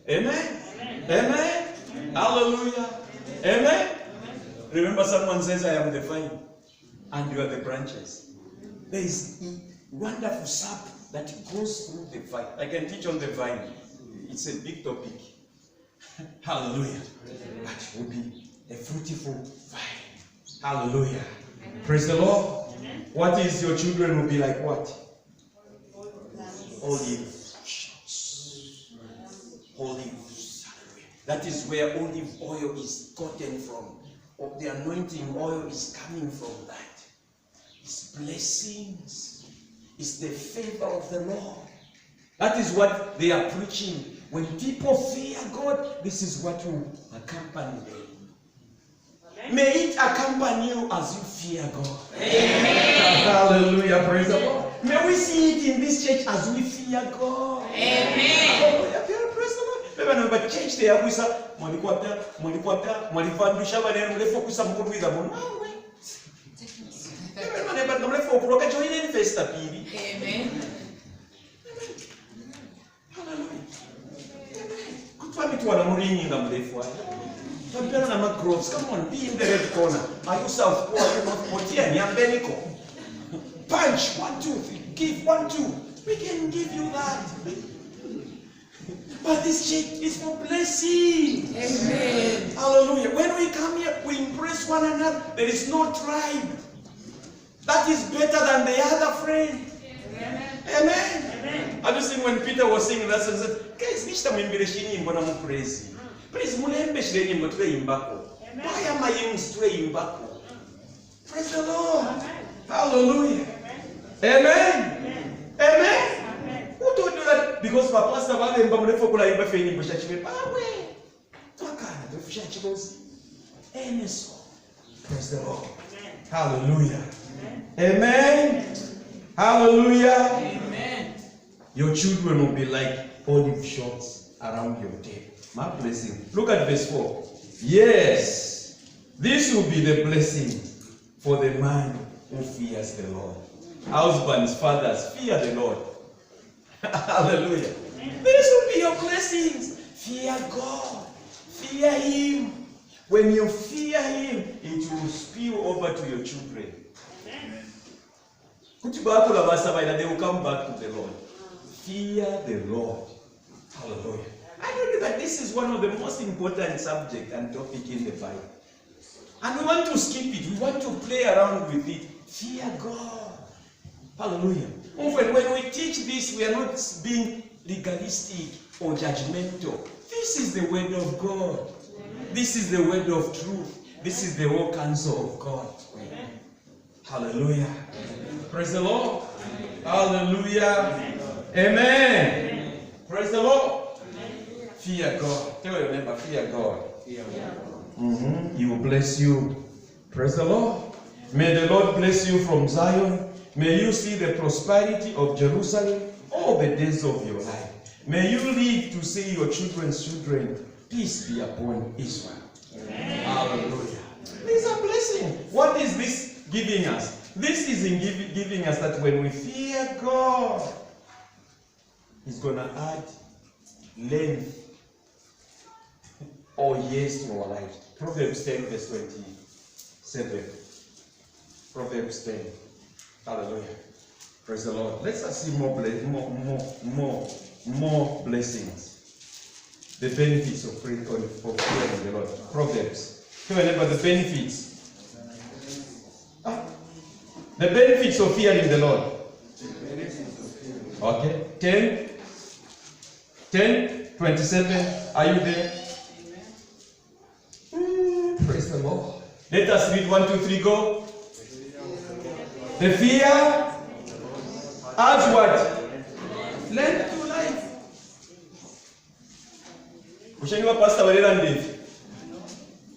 Amen? Amen? Amen? Hallelujah. Amen? Remember someone says, I am the vine and you are the branches. There is a wonderful sap that goes through the vine. I can teach on the vine. It's a big topic. Hallelujah. But it will be a fruitful vine. Hallelujah. Amen. Praise the Lord. Amen. What is your children will be like what? Olive shoots. Olives. That is where olive oil is gotten from. Or the anointing oil is coming from that. It's blessings. It's the favor of the Lord. That is what they are preaching. When people fear God, this is what will accompany them. May it accompany you as you fear God. Amen. Hallelujah. Praise the Lord. May we see it in this church as we fear God. Amen. Hallelujah. Praise the Lord. But church they are with mwalifandisha bale mlefu kusa mkuruiza mwana. But mlefu kuroka join in festa pili. Amen. Hallelujah. Kutwa it wanamuringa mrefu wake. Tampera na Groves, come on, be in the red corner. Are you South Pole? Are you North Pole? Tia ni Ambenico. Punch, 1, 2, 3, give 1, 2. We can give you that. But this check is for blessing. Amen. Hallelujah. When we come here, we impress one another. There is no tribe. That is better than the other friend. Amen. Amen. Have you seen when Peter was singing that song? He said, guys, which time we praise? Please, mulembe shireni motwe imbako. Why am I in stray imbako? Praise the Lord. Hallelujah. Amen. Amen. Who told you that? Because my pastor was in Bamulefo Kula Imba Feni Bushachi. Praise the Lord. Hallelujah. Amen. Hallelujah. Amen. Your children will be like olive shots around your table. My blessing. Look at verse 4. Yes, this will be the blessing for the man who fears the Lord. Husbands, fathers, fear the Lord. Hallelujah. This will be your blessings. Fear God. Fear Him. When you fear Him, it will spill over to your children. They will come back to the Lord. Fear the Lord. Hallelujah. I know that this is one of the most important subjects and topic in the Bible. And we want to skip it. We want to play around with it. Fear God. Hallelujah. When we teach this, we are not being legalistic or judgmental. This is the word of God. This is the word of truth. This is the whole counsel of God. Hallelujah. Praise the Lord. Hallelujah. Amen. Praise the Lord. Fear God. Tell your neighbor, fear God. He will bless you. Praise the Lord. May the Lord bless you from Zion. May you see the prosperity of Jerusalem all the days of your life. May you live to see your children's children. Peace be upon Israel. Amen. Hallelujah. This is a blessing. What is this giving us? This is in giving us that when we fear God, He's going to add length or years to our lives. Proverbs 10 verse 27. Proverbs 10. Hallelujah. Praise the Lord. Let's see more blessings. The benefits of fearing the Lord. Proverbs. Tell me about the benefits. The benefits of fearing the Lord. Okay. 10:27. Are you there? Praise the Lord. Let us read 1, 2, 3, go. The fear adds what? Length to life.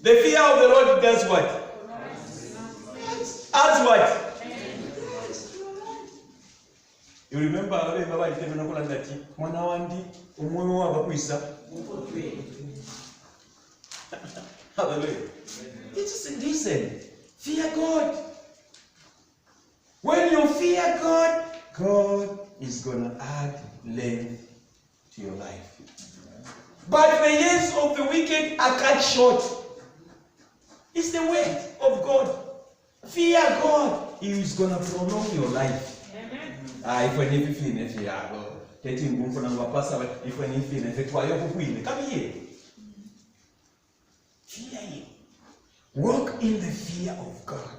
The fear of the Lord does what? Adds what? You remember Baba itemenakula ndati mwana wandi umwoyo waba kuisa. Hallelujah. Listen. Fear God. When you fear God, God is going to add length to your life. But the years of the wicked are cut short. It's the word of God. Fear God. He is going to prolong your life. Amen. If when you feel it, come here. Fear Him. Walk in the fear of God.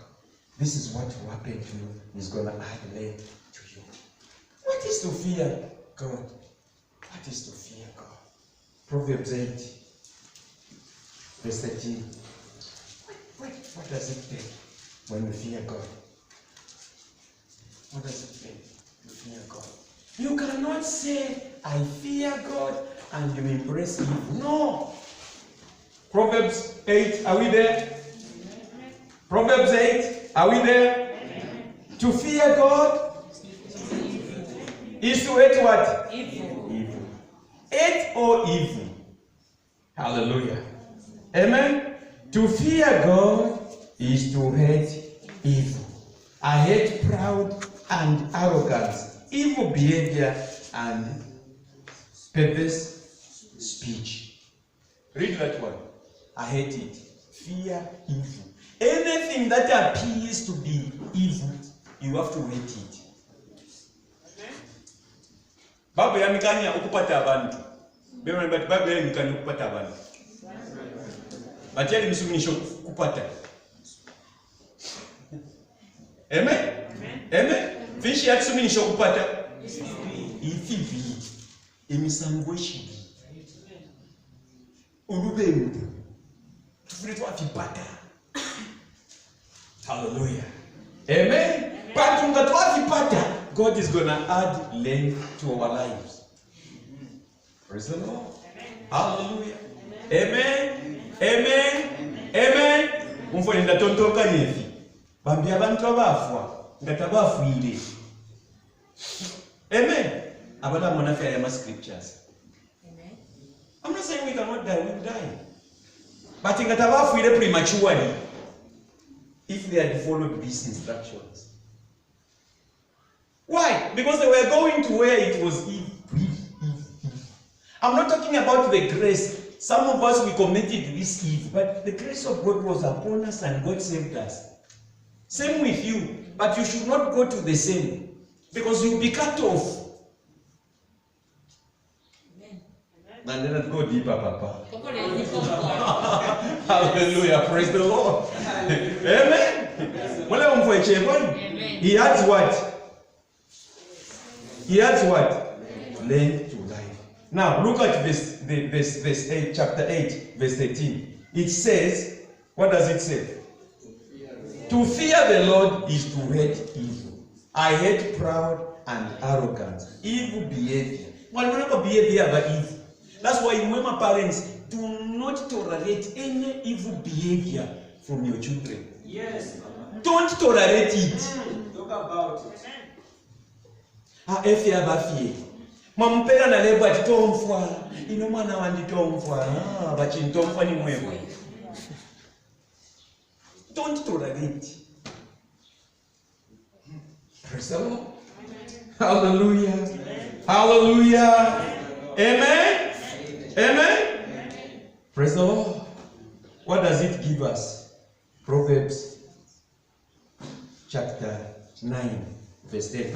This is what will happen to you. He's going to add length to you. What is to fear God? What is to fear God? Proverbs 8, verse 13. What does it take when we fear God? What does it take to fear God? You cannot say, I fear God, and you embrace evil. No. Proverbs 8, are we there? Proverbs 8, are we there? Amen. To fear God is to hate what? Evil. Hate or evil. Hallelujah. Amen. To fear God is to hate evil. I hate proud and arrogance, evil behavior, and perverse speech. Read that one. I hate it. Fear evil. Anything that appears to be evil, you have to hate it. Bible yamikanya okupata abantu. Bemwe but Bible yamikanya okupata abantu. Bateli misuminisho kupata. Amen? Amen? Fish yatsuminisho kupata. Ifivi. Emisango eshi. Ulubemu. Tufurito afipata. Hallelujah. Amen? But afipata, God is gonna add length to our lives. Praise the Lord. Hallelujah. Amen. Amen. Amen. Umfoni ndatontoka nyevi. Bambi abantu abafwa ngatabafuire. Amen. Abala monafia ya scriptures. Amen. I'm not saying we cannot die, we'll die. But ngatabafuire prematurely if they had followed these instructions. Why? Because they were going to where it was evil. I'm not talking about the grace. Some of us, we committed this evil, but the grace of God was upon us and God saved us. Same with you, but you should not go to the same, because you'll be cut off. Amen. And then let's go deeper, Papa. Hallelujah, praise the Lord. Amen. Amen. He adds what? He adds what? Length to life. Now, look at verse 8, chapter 8, verse 13. It says, what does it say? To fear the Lord is to hate evil. I hate proud and arrogance, evil behavior. Well, behavior but evil. That's why when my parents do not tolerate any evil behavior from your children. Yes. Don't tolerate it. Talk about it. Efia bafie. Mampera na lebo atitomfwa. Ino mwana wanditomfwa. Bachintomfwa ni mwewe. Don't tolerate. Praise the Lord. Hallelujah. Amen. Hallelujah. Amen. Amen. Praise the Lord. What does it give us? Proverbs chapter 9, verse 10.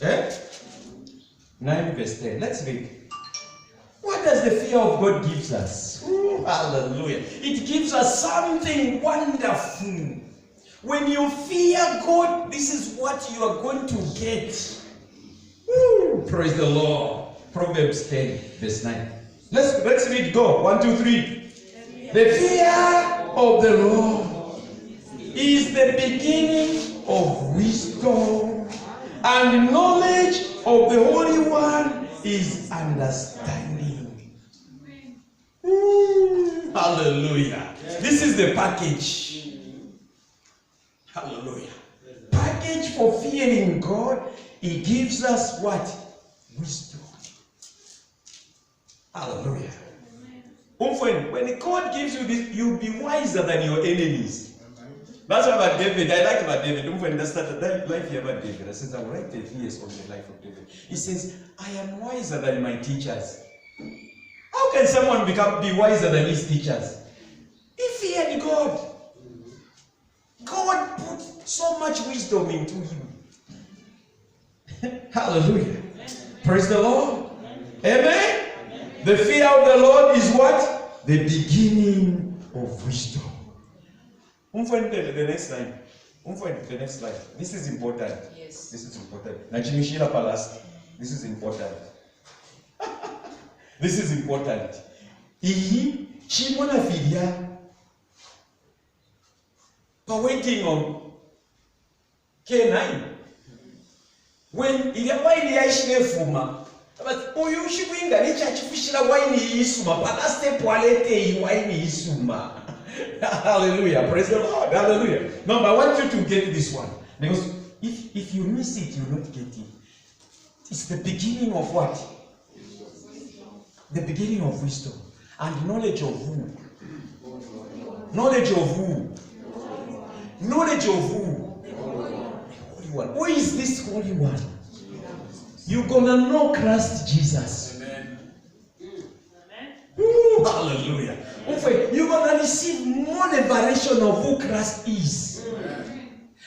Eh? 9 verse 10. Let's read. What does the fear of God gives us? Ooh, hallelujah. It gives us something wonderful. When you fear God, this is what you are going to get. Ooh, praise the Lord. Proverbs 10 verse 9. Let's read. Go. 1, 2, 3. The fear of the Lord is the beginning of wisdom, and knowledge of the Holy One is understanding. Ooh, hallelujah. This is the package. Hallelujah. Package for fearing God. He gives us what? Wisdom. Hallelujah. When God gives you this, you'll be wiser than your enemies. That's why about David, I like about David. That's that life here about David. I says, I will write the years of the life of David. He says, I am wiser than my teachers. How can someone be wiser than his teachers? He feared God. God put so much wisdom into him. Hallelujah. Praise the Lord. Amen. The fear of the Lord is what? The beginning of wisdom. The next line. The next line. This is important. Yes. This is important. Nachimishira Palace. This is important. This is important. Iyi chimona fidia. For waiting on K9. When wine yaishile fuma. But uyu shibinga ni chachifishira wine yisuma. Palaste poalete wine yisuma. Hallelujah. Praise the Lord. Hallelujah. No, but I want you to get this one. Because if you miss it, you will not get it. It's the beginning of what? The beginning of wisdom. And knowledge of who? Knowledge of who? Knowledge of who? The Holy One. Who is this Holy One? You're gonna know Christ Jesus. Amen. Amen. Hallelujah. You're going to receive more liberation of who Christ is.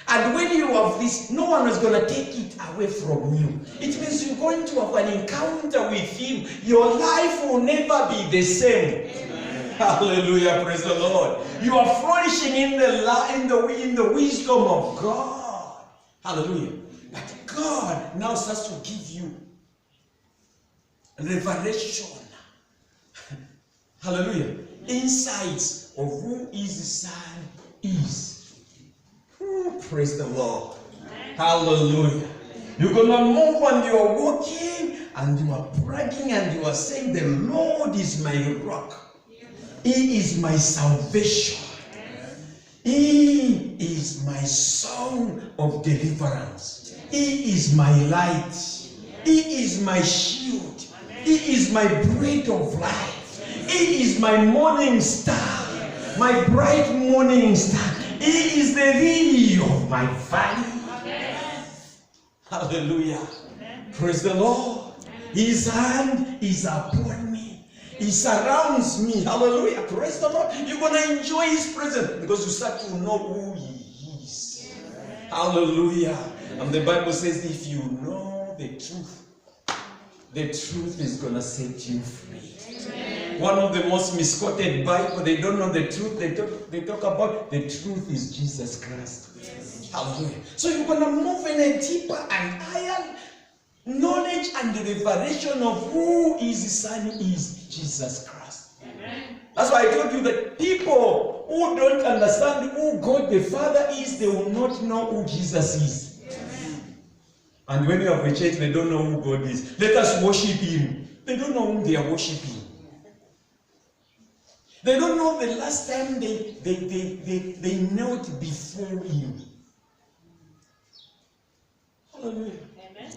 And when you have this, no one is going to take it away from you. It means you're going to have an encounter with Him. Your life will never be the same. Hallelujah, praise the Lord. You are flourishing in the wisdom of God. Hallelujah. But God now starts to give you revelation. Hallelujah. Insights of who His Son is. Ooh, praise the Lord. Hallelujah. You're going to move and you are walking and you are bragging and you are saying, the Lord is my rock. He is my salvation. He is my song of deliverance. He is my light. He is my shield. He is my bread of life. He is my morning star, my bright morning star. He is the lily of my valley. Hallelujah. Praise the Lord. His hand is upon me. He surrounds me. Hallelujah. Praise the Lord. You're going to enjoy His presence because you start to know who He is. Hallelujah. And the Bible says if you know the truth is going to set you free. One of the most misquoted Bible, they don't know the truth. They talk about the truth is Jesus Christ. Yes. Hallelujah. So you're going to move in a deeper and higher knowledge and the revelation of who His Son is, Jesus Christ. Amen. That's why I told you that people who don't understand who God the Father is, they will not know who Jesus is. Amen. And when you have a church, they don't know who God is. Let us worship Him. They don't know whom they are worshiping. They don't know the last time they knelt before Him. Hallelujah.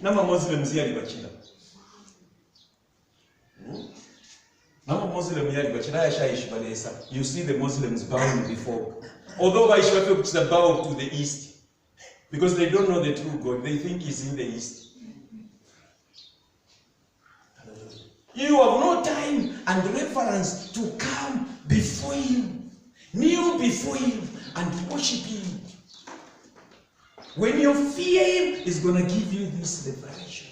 Nama Muslims yali bachila. Nama Muslim yali bachila yashaishi balesa. You see the Muslims bowing before. Although Vaishwafi bow to the east. Because they don't know the true God. They think He's in the east. You have no time and reference to come before Him, kneel before Him, and worship Him. When you fear Him, He's going to give you this revelation,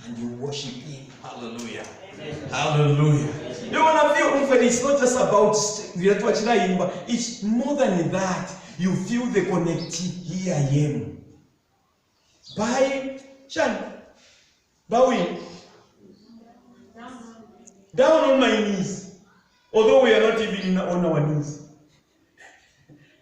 and you worship Him. Hallelujah. Amen. Hallelujah. You want to feel comfort. It's not just about it's more than that. You feel the connective. Here I am. By Shan, bowing. Down on my knees. Although we are not even on our knees.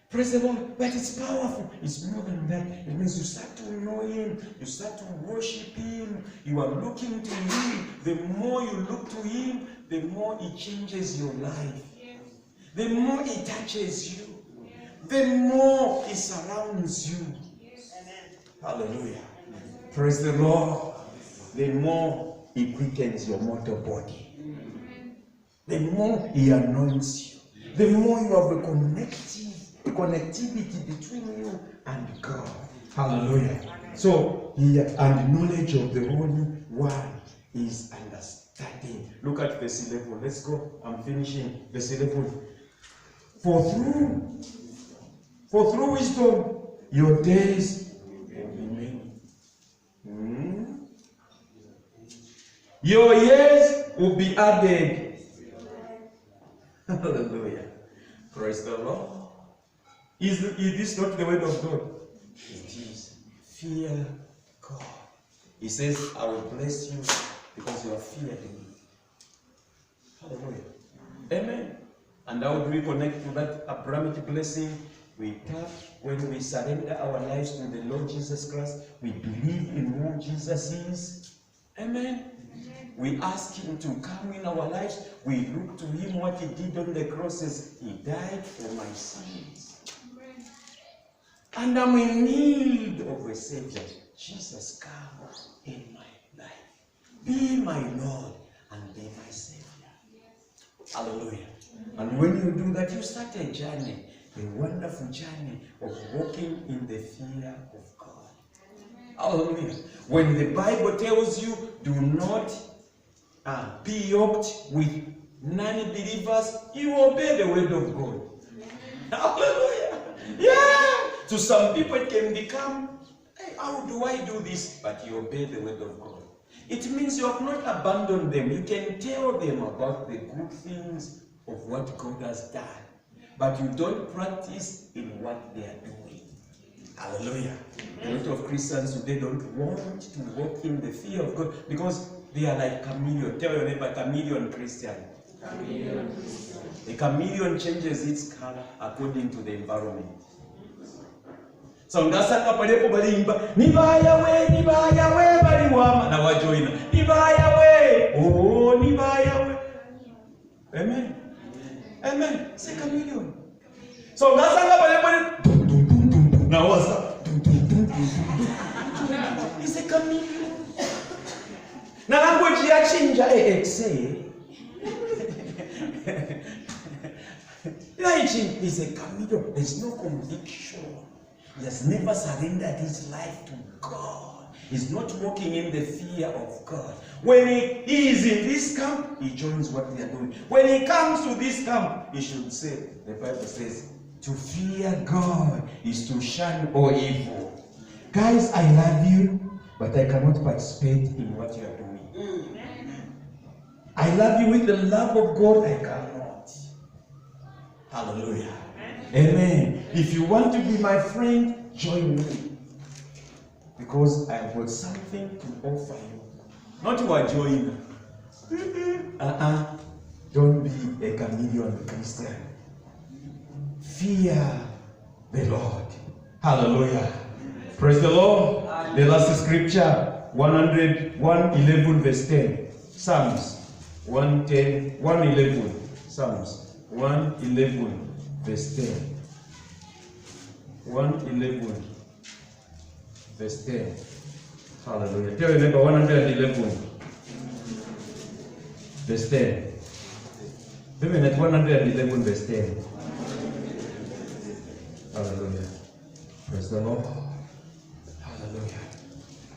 Praise the Lord. But it's powerful. It's more than that. It means you start to know Him. You start to worship Him. You are looking to Him. The more you look to Him, the more He changes your life. The more He touches you. The more He surrounds you. Hallelujah. Praise the Lord. The more He quickens your mortal body. The more He anoints you, the more you have a connectivity between you and God. Hallelujah. So, and knowledge of the Holy One is understanding. Look at verse 11. Let's go. I'm finishing verse 11. For through wisdom, your days will be many. Your years will be added. Hallelujah. Praise the Lord. Is this not the word of God? It is. Fear God. He says, I will bless you because you are fearing me. Hallelujah. Amen. And how do we connect to that Abrahamic blessing? We tap when we surrender our lives to the Lord Jesus Christ. We believe in who Jesus is. Amen. We ask Him to come in our lives. We look to Him, what He did on the crosses. He died for my sins. And I'm in need of a Savior. Jesus, come in my life. Be my Lord and be my Savior. Hallelujah. And when you do that, you start a journey, a wonderful journey of walking in the fear of God. Hallelujah. When the Bible tells you, do not be yoked with Non-believers, you obey the word of God. Hallelujah. Yeah. To some people it can become, hey, how do I do this? But you obey the word of God. It means you have not abandoned them. You can tell them about the good things of what God has done. But you don't practice in what they are doing. Hallelujah. A lot of Christians today don't want to walk in the fear of God because they are like chameleon. Tell your neighbor, chameleon Christian. Chameleon. The chameleon changes its color according to the environment. So ngasanga palepo balimba nibaya we bali wama na wajoina nibaya we oh nibaya we. Amen. Amen. C'est chameleon. So ngasanga palepo na wasa it's a chameleon. Na language ya chinja say is a chameleon. There's no conviction. He has never surrendered his life to God. He's not walking in the fear of God. When he is in this camp, he joins what they are doing. When he comes to this camp, he should say, the Bible says, to fear God is to shun all evil. Guys, I love you, but I cannot participate in what you are doing. I love you with the love of God, I cannot. Hallelujah. Amen. If you want to be my friend, join me. Because I have got something to offer you. Not you are joining. Don't be a chameleon Christian. Fear the Lord. Hallelujah. Praise the Lord. The last scripture, 111 verse 10. Psalms 111. Psalms 111 verse 10. 111 verse 10. Hallelujah. Tell your neighbor 111 verse 10. Women at 111 verse 10. Hallelujah. Praise the Lord. Hallelujah.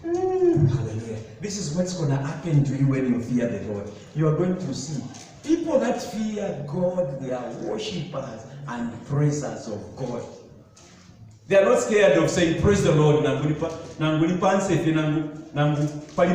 Hallelujah. This is what's going to happen to you when you fear the Lord. You are going to see people that fear God, they are worshippers and praisers of God. They are not scared of saying, praise the Lord.